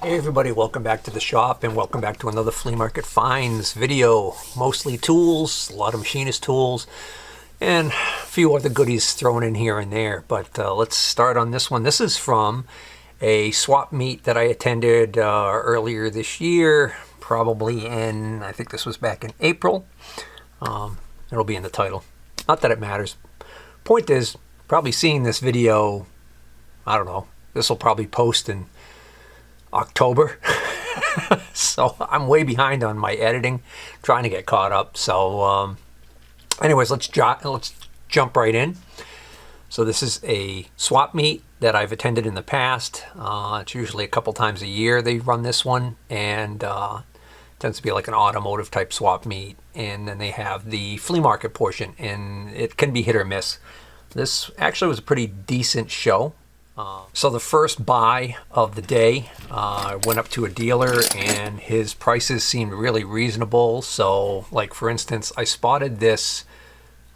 Hey everybody, welcome back to the shop and welcome back to another flea market finds video. Mostly tools, a lot of machinist tools, and a few other goodies thrown in here and there. But let's start on this one. This is from a swap meet that I attended earlier this year, probably in, I think this was back in April. It'll be in the title. Not that it matters. Point is, probably seeing this video, I don't know, this will probably post in October. So I'm way behind on my editing, trying to get caught up. So anyways, let's jump right in. So this is a swap meet that I've attended in the past. It's usually a couple times a year they run this one, and tends to be like an automotive type swap meet. And then they have the flea market portion, and it can be hit or miss. This actually was a pretty decent show. So the first buy of the day, I went up to a dealer and his prices seemed really reasonable. So like for instance, I spotted this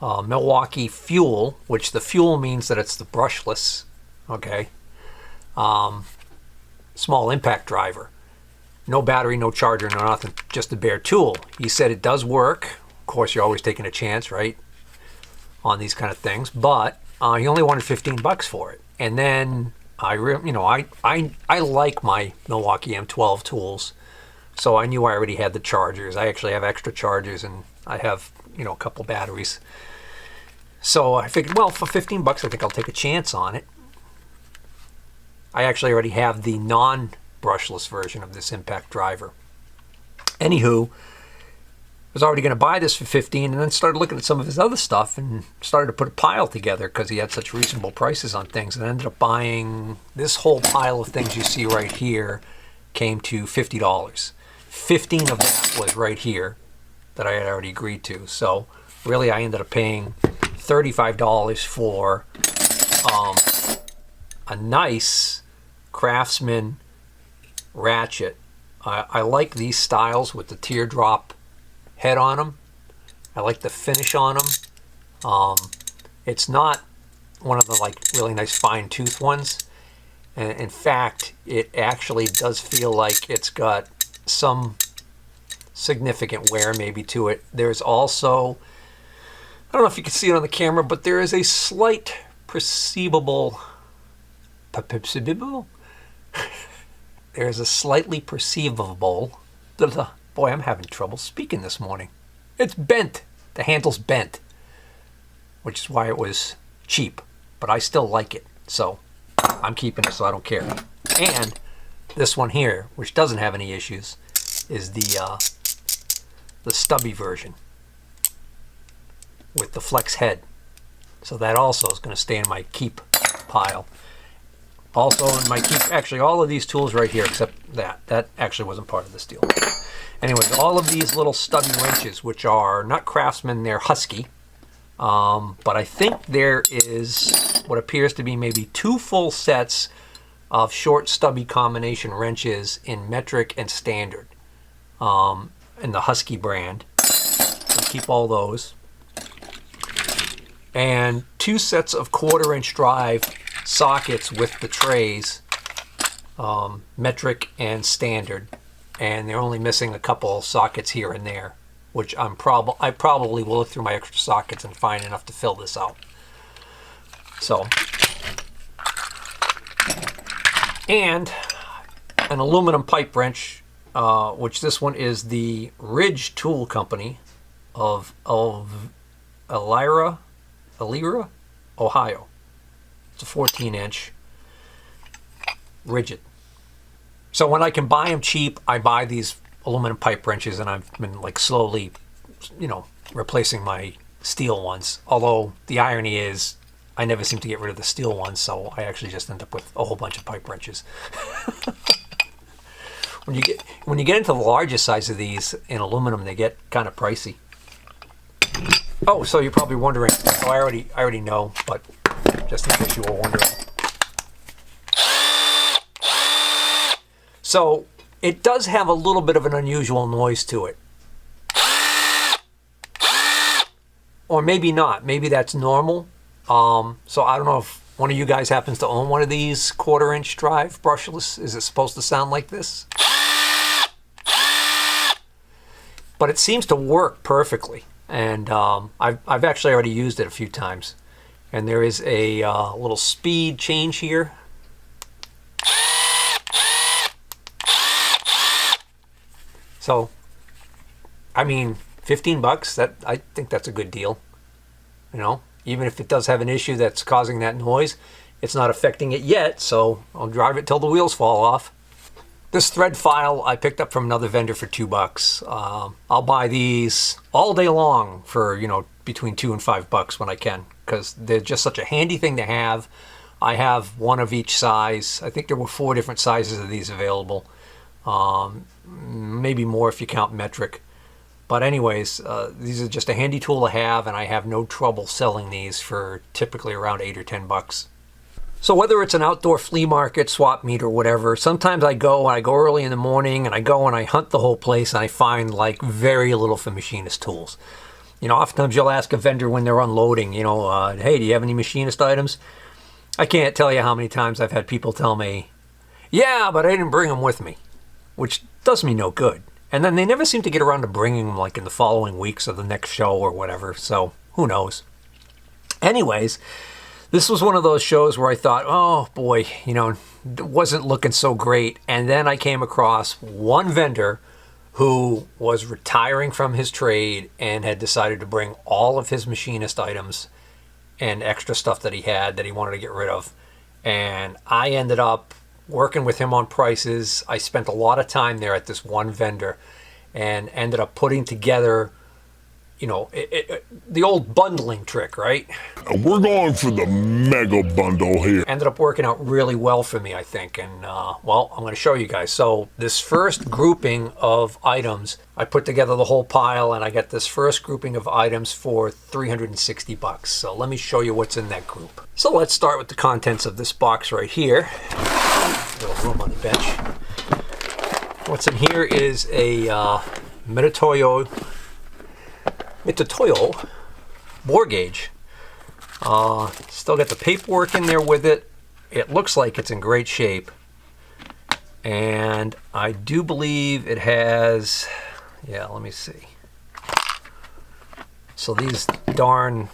Milwaukee Fuel, which the fuel means that it's the brushless, okay, small impact driver. No battery, no charger, no nothing, just a bare tool. He said it does work. Of course, you're always taking a chance, right, on these kind of things, but he only wanted 15 bucks for it. And then I like my Milwaukee M12 tools, so I knew I already had the chargers. I actually have extra chargers, and I have, a couple batteries. So I figured, well, for 15 bucks, I think I'll take a chance on it. I actually already have the non-brushless version of this impact driver. Anywho, was already going to buy this for 15, and then started looking at some of his other stuff and started to put a pile together because he had such reasonable prices on things, and ended up buying this whole pile of things you see right here. Came to $50. 15 of that was right here that I had already agreed to. So really I ended up paying $35 for a nice Craftsman ratchet. I like these styles with the teardrop head on them. I like the finish on them. It's not one of the like really nice fine tooth ones, and in fact it actually does feel like it's got some significant wear maybe to it. There's also, I don't know if you can see it on the camera, but there is a slight perceivable there's a slightly perceivable boy, I'm having trouble speaking this morning. It's bent. The handle's bent, which is why it was cheap, but I still like it, so I'm keeping it, so I don't care. And this one here, which doesn't have any issues, is the stubby version with the flex head. So that also is going to stay in my keep pile. Also in my keep, actually all of these tools right here, except that actually wasn't part of this deal. Anyways, all of these little stubby wrenches, which are not Craftsman, they're Husky. But I think there is what appears to be maybe 2 full sets of short stubby combination wrenches in metric and standard, in the Husky brand. So keep all those. And 2 sets of 1/4-inch drive sockets with the trays, metric and standard. And they're only missing a couple sockets here and there, which I probably will look through my extra sockets and find enough to fill this out. So, and an aluminum pipe wrench, which this one is the Ridge Tool Company of Elyria, Ohio. It's a 14-inch rigid. So when I can buy them cheap, I buy these aluminum pipe wrenches, and I've been like slowly, replacing my steel ones. Although the irony is, I never seem to get rid of the steel ones, so I actually just end up with a whole bunch of pipe wrenches. When you get into the largest size of these in aluminum, they get kind of pricey. Oh, so you're probably wondering. Oh, I already know, but just in case you were wondering. So it does have a little bit of an unusual noise to it. Or maybe not. Maybe that's normal. So I don't know if one of you guys happens to own one of these 1/4-inch drive brushless, is it supposed to sound like this? But it seems to work perfectly. And I've actually already used it a few times. And there is a little speed change here. So, I mean, 15 bucks, I think that's a good deal. You know, even if it does have an issue that's causing that noise, it's not affecting it yet, so I'll drive it till the wheels fall off. This thread file I picked up from another vendor for 2 bucks. I'll buy these all day long for, you know, between 2 and 5 bucks when I can, because they're just such a handy thing to have. I have one of each size. I think there were 4 different sizes of these available. Maybe more if you count metric. But anyways, these are just a handy tool to have, and I have no trouble selling these for typically around 8 or 10 bucks. So whether it's an outdoor flea market, swap meet, or whatever, sometimes I go early in the morning, and I go and I hunt the whole place, and I find like very little for machinist tools. You know, oftentimes you'll ask a vendor when they're unloading, you know, hey, do you have any machinist items? I can't tell you how many times I've had people tell me, yeah, but I didn't bring them with me, which does me no good. And then they never seem to get around to bringing them like in the following weeks or the next show or whatever, so who knows. Anyways, this was one of those shows where I thought, oh boy, you know, it wasn't looking so great. And then I came across one vendor who was retiring from his trade and had decided to bring all of his machinist items and extra stuff that he had that he wanted to get rid of. And I ended up working with him on prices. I spent a lot of time there at this one vendor and ended up putting together, you know, the old bundling trick, right? We're going for the mega bundle here. Ended up working out really well for me, I think. And, well, I'm going to show you guys. So this first grouping of items, I put together the whole pile, and I got this first grouping of items for 360 bucks. So let me show you what's in that group. So let's start with the contents of this box right here. A little room on the bench. What's in here is a Mitutoyo bore gauge. Still got the paperwork in there with it. It looks like it's in great shape. And I do believe it has, yeah, let me see. So these darn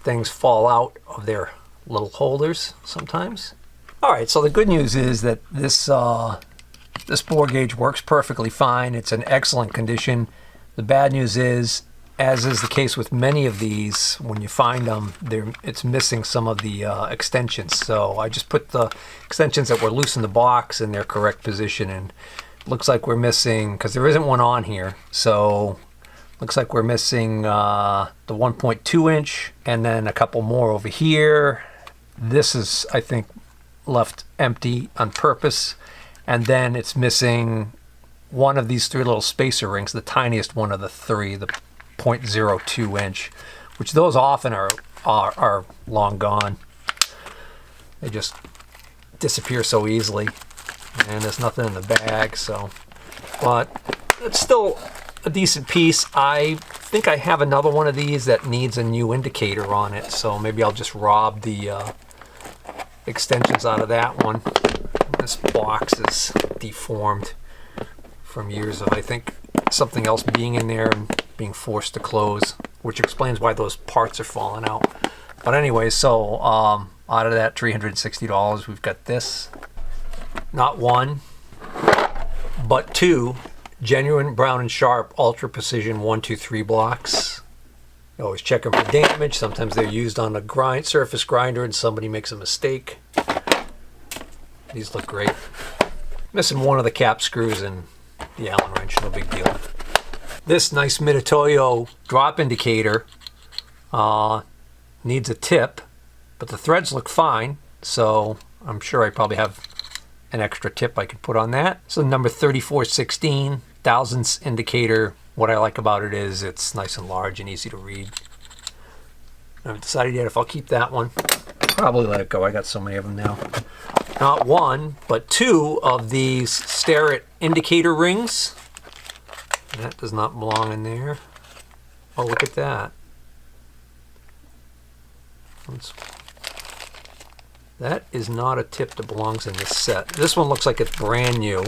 things fall out of their little holders sometimes. All right, so the good news is that this bore gauge works perfectly fine. It's in excellent condition. The bad news is, as is the case with many of these, when you find them, it's missing some of the extensions. So I just put the extensions that were loose in the box in their correct position, and it looks like we're missing, because there isn't one on here, so looks like we're missing the 1.2 inch and then a couple more over here. This is, I think, left empty on purpose, and then it's missing one of these 3 little spacer rings, the tiniest one of the 3, the 0.02 inch, which those often are long gone. They just disappear so easily, and there's nothing in the bag. So, but it's still a decent piece. I think I have another one of these that needs a new indicator on it, so maybe I'll just rob the extensions out of that one. This box is deformed from years of, I think, something else being in there and being forced to close, which explains why those parts are falling out. But anyway, so out of that $360, we've got this, not one, but 2 genuine Brown and Sharp Ultra Precision 123 blocks. You always check them for damage. Sometimes they're used on a surface grinder and somebody makes a mistake. These look great. Missing one of the cap screws and the Allen wrench, no big deal. This nice Mitutoyo drop indicator needs a tip, but the threads look fine, so I'm sure I probably have an extra tip I could put on that. So number 3416, thousandths indicator. What I like about it is it's nice and large and easy to read. I haven't decided yet if I'll keep that one. Probably let it go. I got so many of them now. Not one, but 2 of these Starrett indicator rings. That does not belong in there. Oh, look at that. That is not a tip that belongs in this set. This one looks like it's brand new.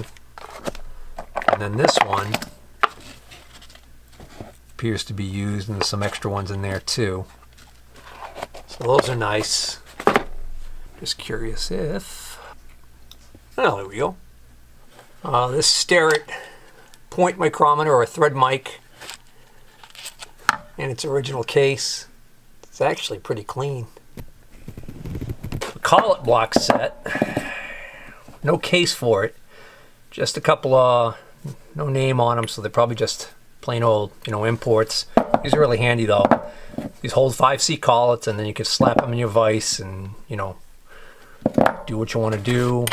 And then this one appears to be used, and there's some extra ones in there too. So those are nice. Just curious if... Oh, there we go. This Starrett point micrometer, or a thread mic, in its original case. It's actually pretty clean. Collet block set. No case for it. Just a couple of, no name on them, so they're probably just plain old, imports. These are really handy though. These hold 5C collets, and then you can slap them in your vise and, do what you want to do.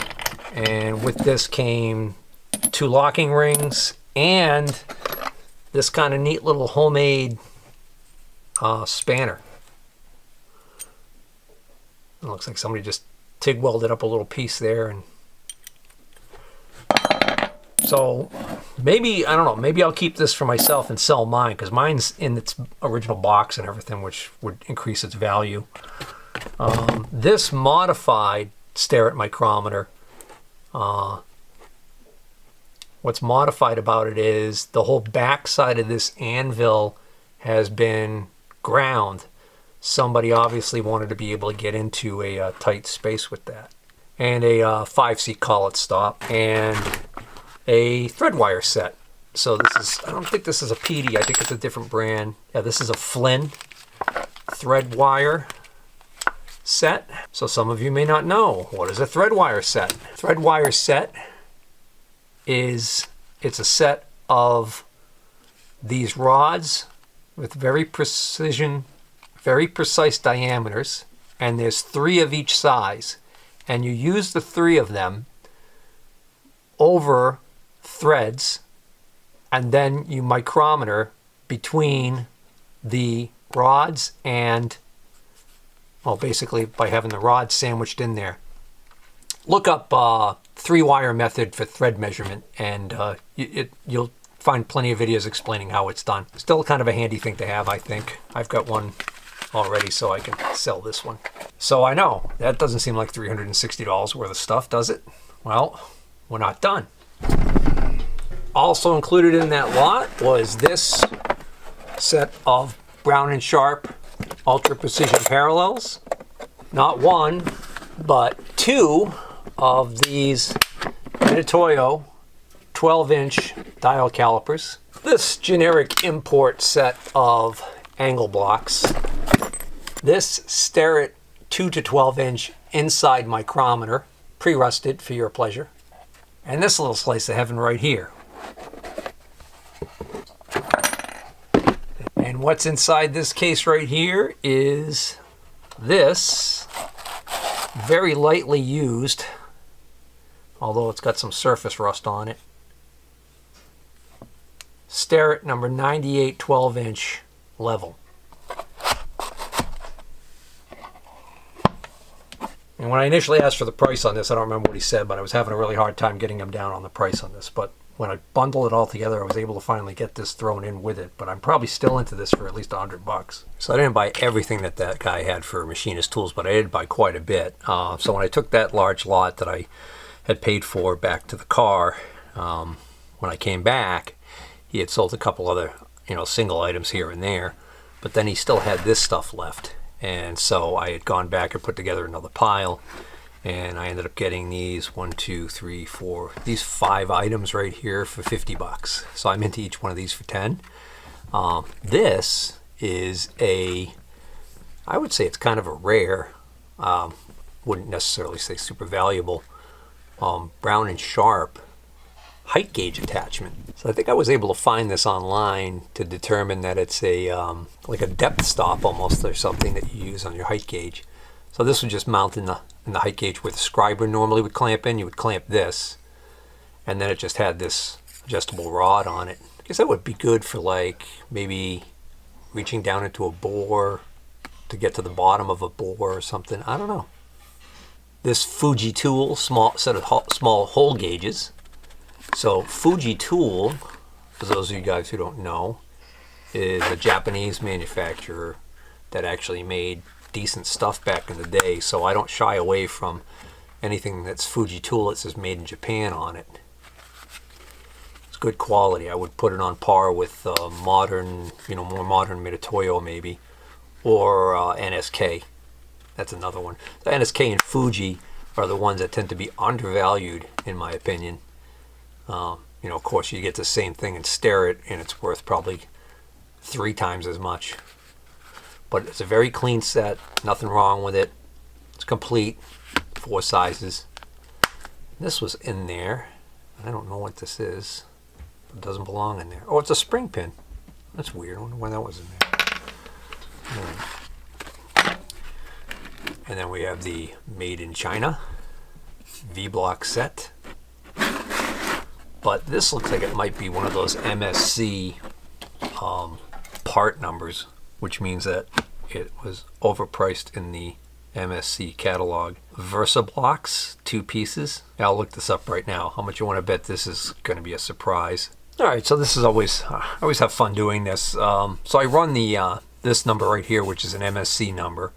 And with this came 2 locking rings and this kind of neat little homemade spanner. It looks like somebody just TIG welded up a little piece there, and so maybe, I don't know, maybe I'll keep this for myself and sell mine, because mine's in its original box and everything, which would increase its value. This modified Starrett micrometer, what's modified about it is the whole back side of this anvil has been ground. Somebody obviously wanted to be able to get into a tight space with that. And a 5C collet stop and a thread wire set. So this is, I don't think this is a PD, I think it's a different brand. Yeah, this is a Flynn thread wire set. So some of you may not know, what is a thread wire set? Thread wire set is, it's a set of these rods with very precise diameters, and there's 3 of each size, and you use the 3 of them over threads, and then you micrometer between the rods and, well, basically by having the rods sandwiched in there. Look up 3-wire method for thread measurement, and you'll find plenty of videos explaining how it's done. Still kind of a handy thing to have, I think. I've got one already, so I can sell this one. So I know, that doesn't seem like $360 worth of stuff, does it? Well, we're not done. Also included in that lot was this set of Brown & Sharp Ultra Precision Parallels. Not 1, but 2 of these Helicoil 12-inch dial calipers. This generic import set of angle blocks. This Starrett 2 to 12-inch inside micrometer, pre-rusted for your pleasure. And this little slice of heaven right here. And what's inside this case right here is this very lightly used, although it's got some surface rust on it, Starrett number 98 12-inch level. And when I initially asked for the price on this, I don't remember what he said, but I was having a really hard time getting him down on the price on this. But when I bundled it all together, I was able to finally get this thrown in with it. But I'm probably still into this for at least $100. So I didn't buy everything that that guy had for Machinist tools, but I did buy quite a bit. So when I took that large lot that I had paid for back to the car, when I came back, he had sold a couple other, single items here and there, but then he still had this stuff left. And so I had gone back and put together another pile, and I ended up getting these these 5 items right here for $50. So I'm into each one of these for 10. This is I would say it's kind of a rare, wouldn't necessarily say super valuable, Brown & Sharp height gauge attachment. So I think I was able to find this online to determine that it's like a depth stop almost, or something that you use on your height gauge. So this would just mount in the height gauge where the scriber normally would clamp in. You would clamp this, and then it just had this adjustable rod on it. I guess that would be good for like maybe reaching down into a bore to get to the bottom of a bore or something. I don't know. This Fuji tool, small set of small hole gauges. So Fuji tool, for those of you guys who don't know, is a Japanese manufacturer that actually made decent stuff back in the day, so I don't shy away from anything that's Fuji tool that says made in Japan on it. It's good quality. I would put it on par with modern, more modern Mitutoyo maybe, or NSK. That's another one. The NSK and Fuji are the ones that tend to be undervalued, in my opinion. Of course, you get the same thing and stare it, and it's worth probably 3 times as much. But it's a very clean set. Nothing wrong with it. It's complete. 4 sizes. This was in there. I don't know what this is. It doesn't belong in there. Oh, it's a spring pin. That's weird. I wonder why that was in there. And then we have the Made in China V-block set. But this looks like it might be one of those MSC part numbers, which means that it was overpriced in the MSC catalog. Versa blocks, 2 pieces. I'll look this up right now. How much you want to bet this is going to be a surprise? All right, so this is always I always have fun doing this. So I run the this number right here, which is an MSC number,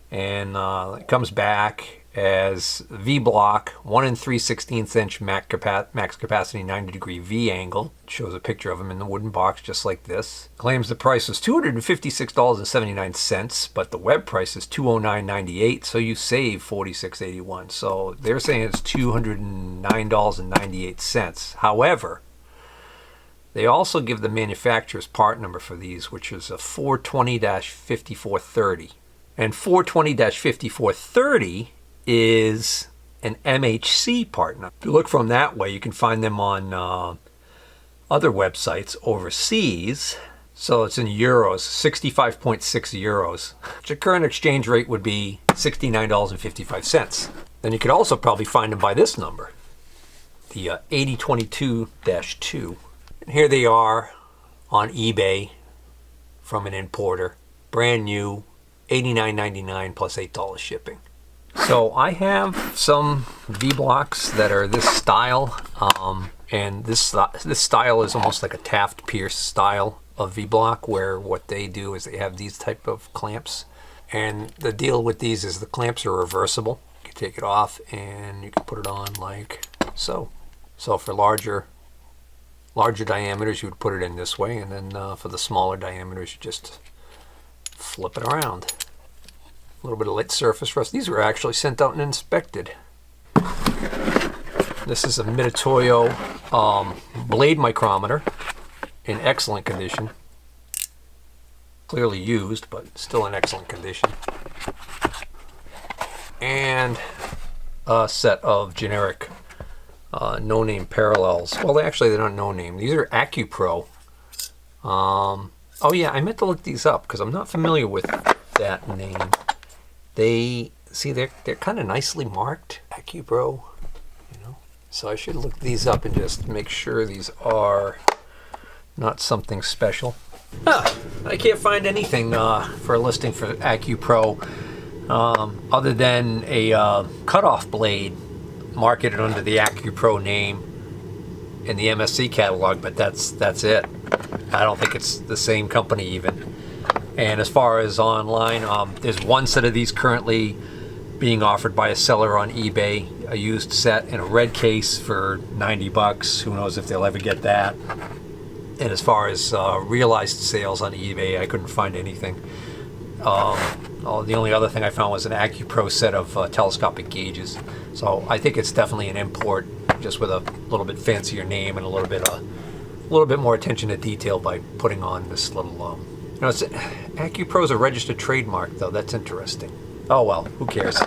and it comes back as V-block, 1 3/16 inch max capacity 90-degree V angle. It shows a picture of him in the wooden box just like this. Claims the price was $256.79, but the web price is $209.98, so you save $46.81. So they're saying it's $209.98. However, they also give the manufacturer's part number for these, which is a 420-5430. And 420-5430 is an MHC part number. If you look from that way, you can find them on other websites overseas. So it's in euros, 65.6 euros. The current exchange rate would be $69.55. Then you could also probably find them by this number, the 8022-2. And here they are on eBay from an importer, brand new, $89.99 plus $8 shipping. So I have some V-blocks that are this style, and this style is almost like a Taft Pierce style of V-block, where what they do is they have these type of clamps, and the deal with these is the clamps are reversible. You can take it off and you can put it on like so. So for larger diameters, you would put it in this way, and then for the smaller diameters, you just flip it around. A little bit of lit surface rust. These were actually sent out and inspected. This is a Mitutoyo blade micrometer in excellent condition. Clearly used, but still in excellent condition. And a set of generic no-name parallels. Well, they're not no-name. These are AccuPro. Oh yeah, I meant to look these up because I'm not familiar with that name. They're kind of nicely marked, AccuPro, So I should look these up and just make sure these are not something special. I can't find anything for a listing for AccuPro other than a cutoff blade marketed under the AccuPro name in the MSC catalog, but that's it. I don't think it's the same company even. And as far as online, there's one set of these currently being offered by a seller on eBay, a used set in a red case for $90. Who knows if they'll ever get that. And as far as realized sales on eBay, I couldn't find anything. The only other thing I found was an AccuPro set of telescopic gauges. So I think it's definitely an import, just with a little bit fancier name and a little bit more attention to detail by putting on this little. AccuPro is a registered trademark, though. That's interesting. Oh well, who cares?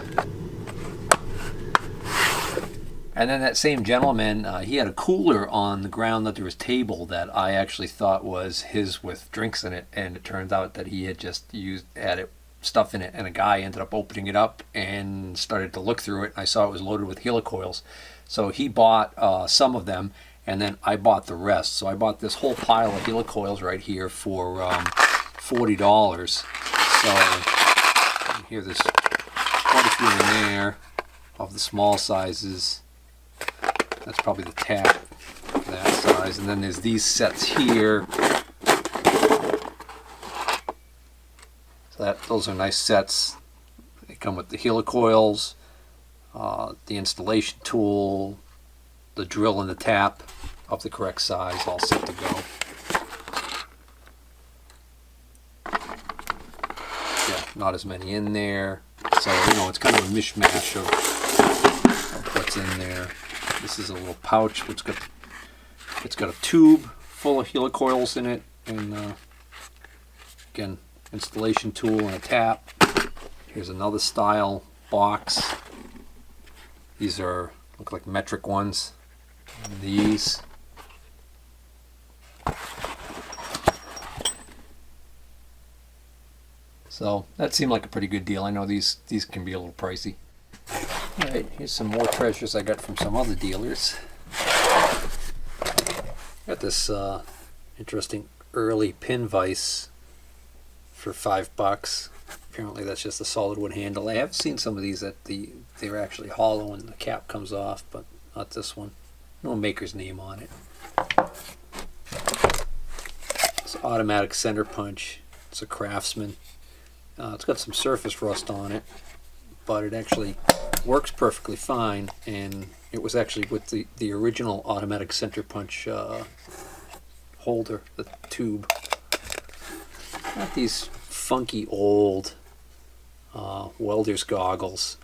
And then that same gentleman, he had a cooler on the ground under his table that I actually thought was his with drinks in it, and it turns out that he had just added stuff in it, and a guy ended up opening it up and started to look through it. I saw it was loaded with helicoils. So he bought some of them, and then I bought the rest. So I bought this whole pile of helicoils right here for $40. So here there's quite a few in there of the small sizes. That's probably the tap, that size. And then there's these sets here. So those are nice sets. come with the helicoils, the installation tool, the drill and the tap of the correct size, all set to go. Yeah, not as many in there. So, it's kind of a mishmash of what's in there. This is a little pouch. It's got a tube full of helicoils in it, and again, installation tool and a tap. Here's another style box. These look like metric ones. And these. So that seemed like a pretty good deal. I know these can be a little pricey. Alright, here's some more treasures I got from some other dealers. Got this interesting early pin vise for $5. Apparently that's just a solid wood handle. I have seen some of these that they're actually hollow and the cap comes off, but not this one. No maker's name on it. It's automatic center punch. It's a Craftsman. It's got some surface rust on it, but it actually works perfectly fine, and it was actually with the original automatic center punch holder, the tube. Not these funky old welder's goggles.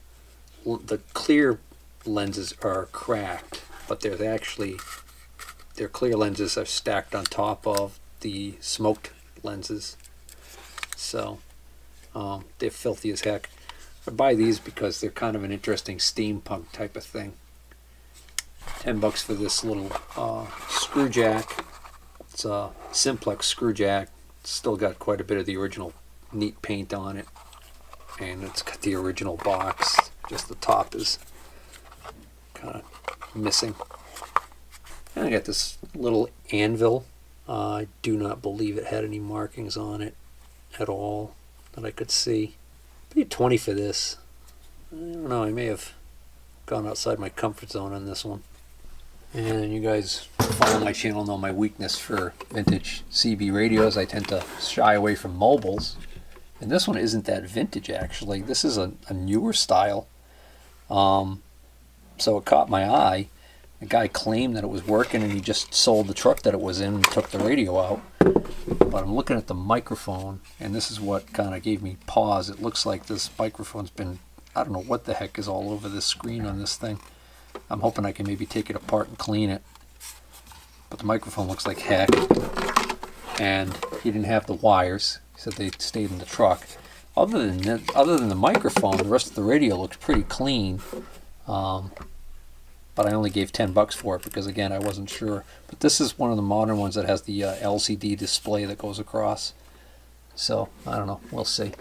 The clear lenses are cracked, but their clear lenses are stacked on top of the smoked lenses. So they're filthy as heck. I buy these because they're kind of an interesting steampunk type of thing. $10 for this little screw jack. It's a simplex screw jack. It's still got quite a bit of the original neat paint on it, and it's got the original box. Just the top is kind of missing. And I got this little anvil. I do not believe it had any markings on it at all that I could see. Paid $20 for this. I don't know, I may have gone outside my comfort zone on this one. And you guys follow my channel know my weakness for vintage CB radios. I tend to shy away from mobiles. And this one isn't that vintage, actually. This is a newer style. So it caught my eye. The guy claimed that it was working, and he just sold the truck that it was in and took the radio out. But I'm looking at the microphone, and this is what kind of gave me pause. It looks like this microphone's been, I don't know what the heck is all over this screen on this thing. I'm hoping I can maybe take it apart and clean it. But the microphone looks like heck. And he didn't have the wires. He said they stayed in the truck. Other than the microphone, the rest of the radio looks pretty clean. But I only gave $10 for it because, again, I wasn't sure. But this is one of the modern ones that has the LCD display that goes across. So, I don't know. We'll see.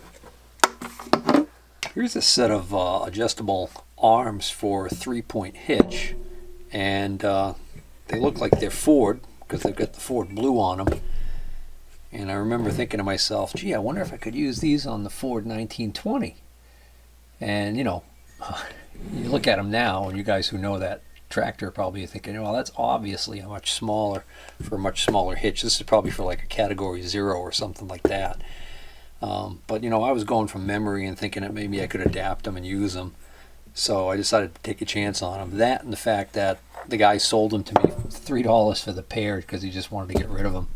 Here's a set of adjustable arms for a 3-point hitch. And they look like they're Ford because they've got the Ford blue on them. And I remember thinking to myself, gee, I wonder if I could use these on the Ford 1920. And, you look at them now, and you guys who know that tractor are probably thinking, well, that's obviously for a much smaller hitch. This is probably for like a category 0 or something like that. But I was going from memory and thinking that maybe I could adapt them and use them. So I decided to take a chance on them. That and the fact that the guy sold them to me for $3 for the pair because he just wanted to get rid of them.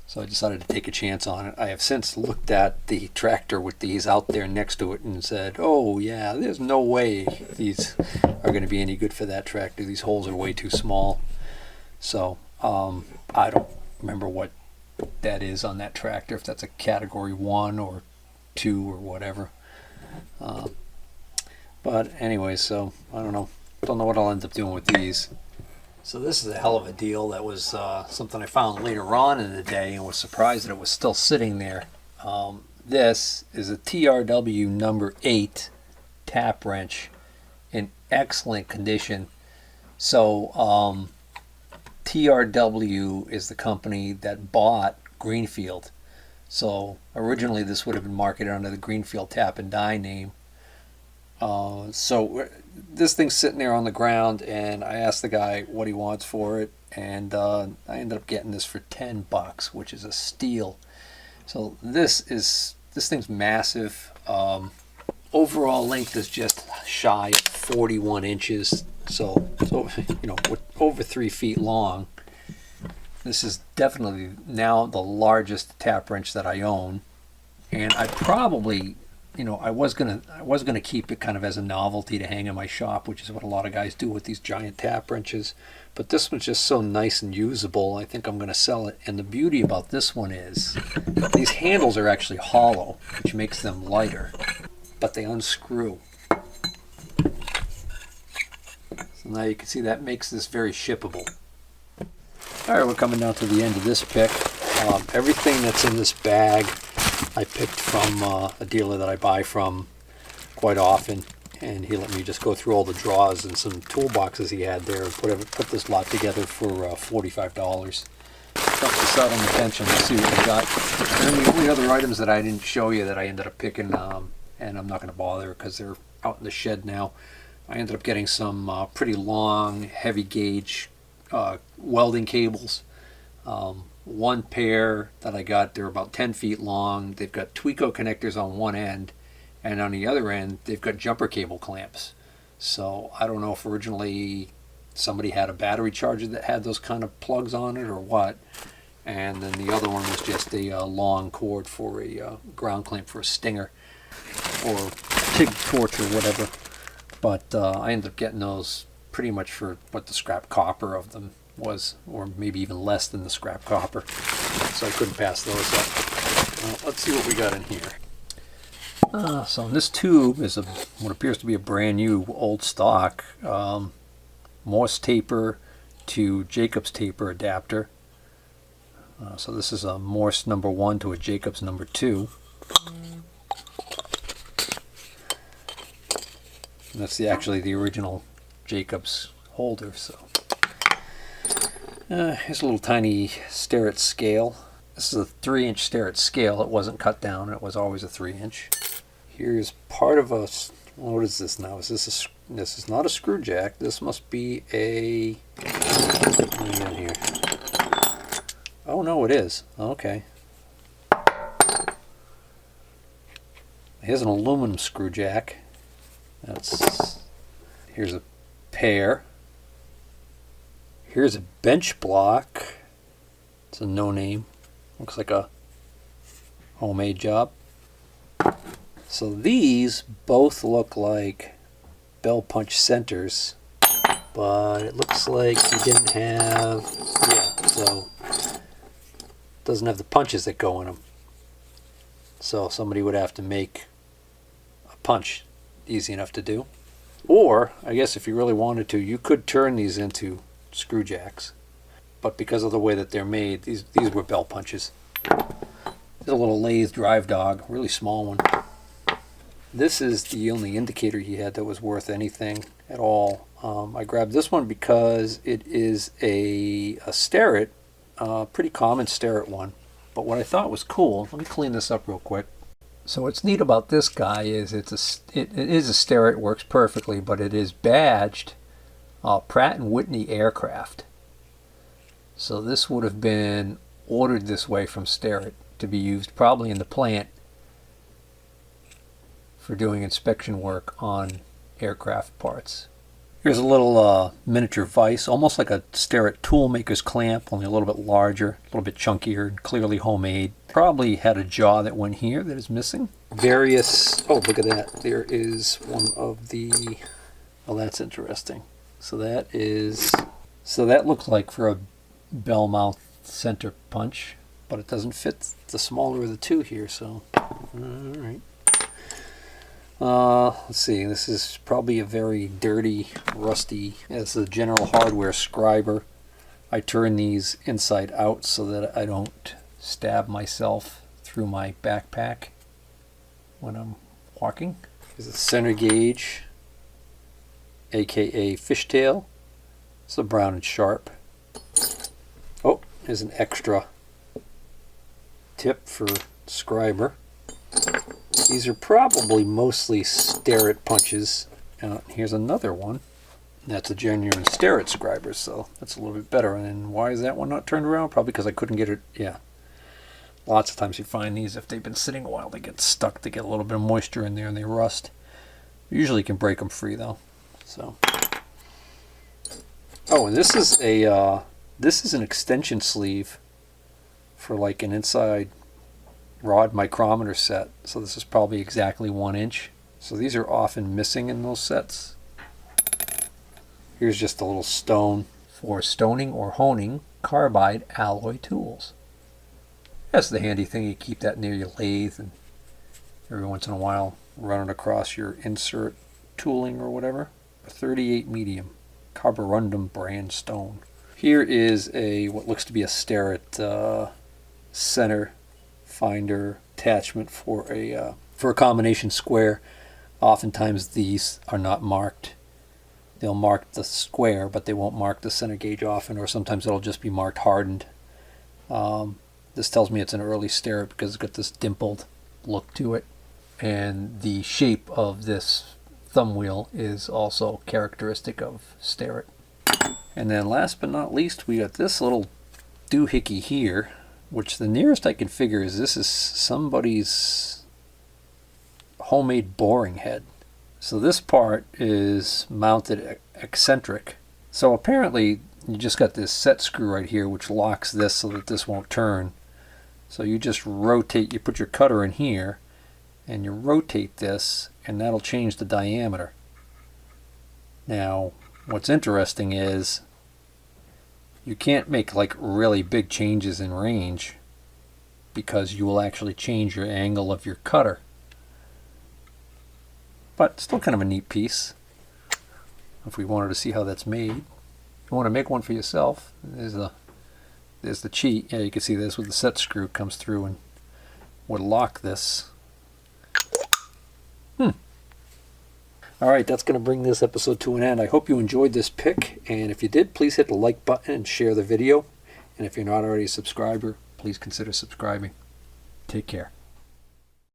So I decided to take a chance on it. I have since looked at the tractor with these out there next to it and said, oh yeah, there's no way these are going to be any good for that tractor. These holes are way too small. So I don't remember what that is on that tractor, if that's a category 1 or 2 or whatever. But anyway, so I don't know what I'll end up doing with these. So this is a hell of a deal. That was something I found later on in the day and was surprised that it was still sitting there. This is a TRW number 8 tap wrench in excellent condition. So TRW is the company that bought Greenfield. So originally this would have been marketed under the Greenfield Tap and Die name. So this thing's sitting there on the ground, and I asked the guy what he wants for it, and I ended up getting this for $10, which is a steal. So this thing's massive. overall length is just shy of 41 inches. So you know, with over 3 feet long. This is definitely now the largest tap wrench that I own, and I probably, you know, I was gonna keep it kind of as a novelty to hang in my shop, which is what a lot of guys do with these giant tap wrenches. But this one's just so nice and usable, I think I'm gonna sell it. And the beauty about this one is these handles are actually hollow, which makes them lighter, but they unscrew. So now you can see that makes this very shippable. Alright, we're coming down to the end of this pick. Everything that's in this bag I picked from a dealer that I buy from quite often, and he let me just go through all the drawers and some toolboxes he had there and put this lot together for $45. Dump this out on the bench and we'll see what we got. And then the only other items that I didn't show you that I ended up picking, and I'm not going to bother because they're out in the shed now, I ended up getting some pretty long, heavy gauge welding cables. One pair that I got, they're about 10 feet long. They've got Tweeko connectors on one end, and on the other end they've got jumper cable clamps. So I don't know if originally somebody had a battery charger that had those kind of plugs on it or what. And then the other one was just a long cord for a ground clamp for a stinger or TIG torch or whatever. But I ended up getting those pretty much for what the scrap copper of them was, or maybe even less than the scrap copper. So I couldn't pass those up. Well, let's see what we got in here. So in this tube is what appears to be a brand new old stock Morse taper to Jacobs taper adapter. So this is a Morse number 1 to a Jacobs number 2. And that's actually the original Jacobs holder. So here's a little tiny Starrett scale. This is a 3-inch Starrett scale. It wasn't cut down. It was always a 3-inch. Here's part of a, what is this now? This is not a screw jack. This must be a, what do we got here? Oh no, it is. Okay. Here's an aluminum screw jack. Here's a pair. Here's a bench block. It's a no-name. Looks like a homemade job. So these both look like bell punch centers, but it looks like you didn't have, so it doesn't have the punches that go in them. So somebody would have to make a punch easy enough to do. Or, I guess if you really wanted to, you could turn these into screw jacks. But because of the way that they're made, these were bell punches. There's a little lathe drive dog, really small one. This is the only indicator he had that was worth anything at all. I grabbed this one because it is a Starrett, pretty common Starrett one. But what I thought was cool, let me clean this up real quick. So what's neat about this guy is it is a Starrett, works perfectly, but it is badged Pratt & Whitney aircraft. So this would have been ordered this way from Starrett to be used probably in the plant for doing inspection work on aircraft parts. Here's a little miniature vise, almost like a Starrett toolmaker's clamp, only a little bit larger, a little bit chunkier, and clearly homemade. Probably had a jaw that went here that is missing. Various, oh look at that, there is one of the, oh that's interesting. So that looks like for a bell mouth center punch, but it doesn't fit the smaller of the two here, so alright. Let's see, this is probably a very dirty, rusty, it's a General Hardware scriber. I turn these inside out so that I don't stab myself through my backpack when I'm walking. Here's a center gauge, aka fishtail. It's a brown and sharp. Oh, there's an extra tip for scriber. These are probably mostly Starrett punches. Here's another one. That's a genuine Starrett scriber, so that's a little bit better. And then why is that one not turned around? Probably because I couldn't get it. Yeah. Lots of times you find these, if they've been sitting a while, they get stuck. They get a little bit of moisture in there and they rust. Usually can break them free though. So. Oh, and this is an extension sleeve for like an inside rod micrometer set. So this is probably exactly 1 inch. So these are often missing in those sets. Here's just a little stone for stoning or honing carbide alloy tools. That's the handy thing. You keep that near your lathe, and every once in a while run it across your insert tooling or whatever. A 38 medium carborundum brand stone. Here is what looks to be a Starrett center finder attachment for a combination square. Oftentimes these are not marked. They'll mark the square, but they won't mark the center gauge often, or sometimes it'll just be marked hardened. This tells me it's an early Starrett because it's got this dimpled look to it, and the shape of this thumb wheel is also characteristic of Starrett. And then last but not least, we got this little doohickey here, which the nearest I can figure is this is somebody's homemade boring head. So this part is mounted eccentric. So apparently you just got this set screw right here which locks this so that this won't turn. So you just rotate, you put your cutter in here and you rotate this and that'll change the diameter. Now what's interesting is you can't make like really big changes in range because you will actually change your angle of your cutter. But still kind of a neat piece if we wanted to see how that's made. If you want to make one for yourself, there's the cheat. Yeah, you can see this with the set screw comes through and would lock this. Alright, that's going to bring this episode to an end. I hope you enjoyed this pick, and if you did, please hit the like button and share the video. And if you're not already a subscriber, please consider subscribing. Take care.